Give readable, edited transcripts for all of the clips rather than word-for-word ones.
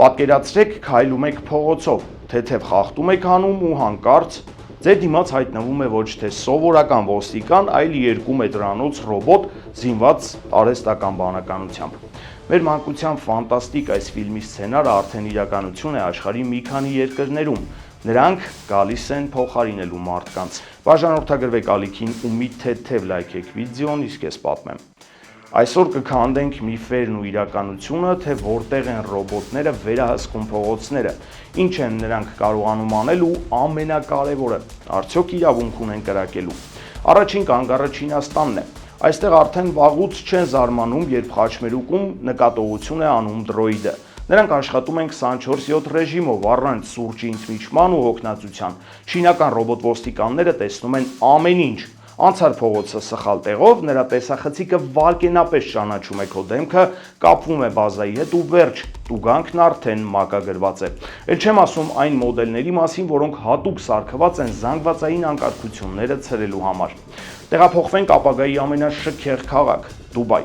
Պատկերացրեք, քայլում եք փողոցով, թեթև խախտում եք անում ու հանկարծ ձեր դիմաց հայտնվում է ոչ թե սովորական ոստիկան, այլ 2 մետրանոց ռոբոտ զինված արհեստական բանականությամբ։ Մեր մանկության ֆանտաստիկ այս ֆիլմի սցենարը արդեն իրականություն է աշխարհի մի քանի երկրներում։ Նրանք գալիս են փոխարինելու մարդկանց։ Բաժանորդագրվեք ալիքին ու մի թեթև լայքեք վիդեոն, իսկ ես պատմեմ։ Այսօր կքանդենք միֆերն ու իրականությունը, թե որտեղ են ռոբոտները վերահսկում փողոցները, ինչ են նրանք կարողանում անել ու ամենակարևորը, արդյոք իրավունք ունեն կրակելու։ Առաջին կանգառը Չինաստանն է։ Այստեղ արդեն վաղուց չեն զարմանում, երբ խաչմերուկում նկատողություն է անում դրոիդը։ Նրանք աշխատում են 24/7 ռեժիմով, առանց սուրճի ընդմիջման ու հոգնածության։ Չինական ռոբոտ ոստիկանները տեսնում են ամեն ինչ։ Անցար փողոցը սխալ տեղով, նրա տեսախցիկը վայրկենապես ճանաչում է քո դեմքը, կապվում է բազայի հետ ու վերջ, տուգանքն արդեն մակագրված է։ Էլ չեմ ասում այն մոդելների մասին, որոնք հատուկ սարքված են զանգվածային անկարգությունները ցրելու համար։ Տեղափոխվենք ապագայի ամենաշքեղ քաղաք՝ Դուբայ։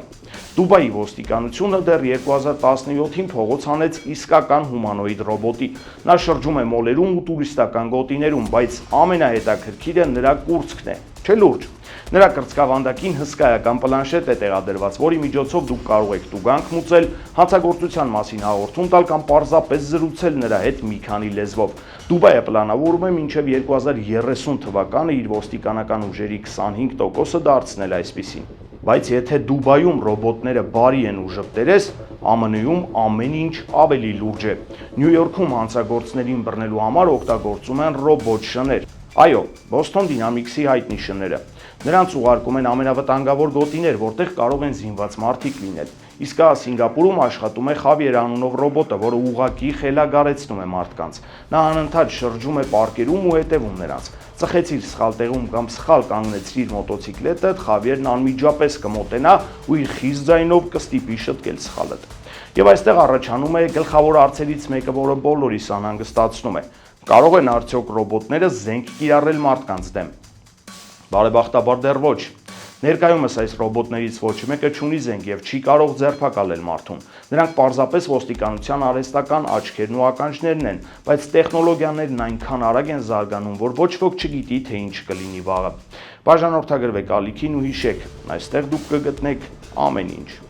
Դուբայի ոստիկանությունը դեռ 2017-ին փողոց հանեց իսկական հումանոիդ ռոբոտի։ Նա շրջում է մոլերում ու տուրիստական գոտիներում, բայց ամենահետաքրքիրը նրա կուրծքն է, չէ՞ լուրջ։ Նրա կրծքավանդակին հսկայական պլանշետ է տեղադրված, որի միջոցով դուք կարող եք տուգանք մուծել, հանցագործության մասին հաղորդում տալ կամ պարզապես զրուցել նրա հետ մի քանի լեզվով։ Դուբայը պլանավորում է մինչև 2030 թվականը իր ոստիկանական ուժերի 25%-ը դարձնել այսպիսին։ Բայց եթե Դուբայում ռոբոտները բարի են ու ժպտերես, ԱՄՆ-ում ամեն ինչ ավելի լուրջ է։ Նյու Յորքում հանցագործներին բռնելու համար օգտագործում են ռոբոտ շներ։ Այո, Boston Dynamics-ի հայտնի շները։ Նրանց ուղարկում են ամենավտանգավոր գոտիներ, որտեղ կարող են զինված մարդիկ լինել։ Իսկ Սինգապուրում աշխատում է Խավիեր անունով ռոբոտը, որը ուղղակի խելագարեցնում է մարդկանց։ Նա անընդհատ շրջում է պարկերում ու հետևում նրանց։ Ծխեցիր սխալ տեղում կամ սխալ կանգնեցրիր մոտոցիկլետը, Խավիերն անմիջապես կմոտենա ու իր խիստ ձայնով կստիպի շտկել սխալդ։ Եվ այստեղ առաջանում է գլխավոր հարցերից մեկը, որը բոլորիս անհանգստացնում է։ Կարող են արդյոք ռոբոտները զենք կիրառել մարդկանց դեմ։ Բարեբախտաբար դեռ ոչ։ Ներկայումս այս ռոբոտներից ոչ մեկը չունի զենք եւ չի կարող ձերբակալել մարդուն։ Նրանք պարզապես ոստիկանության արհեստական աչքերն ու ականջներն են, բայց տեխնոլոգիաներն այնքան արագ են զարգանում, որ ոչ ոք չգիտի, թե ինչ կլինի վաղը։ Բաժանորդագրվեք ալիքին ու հիշեք, այստեղ դուք կգտնեք ամեն ինչ։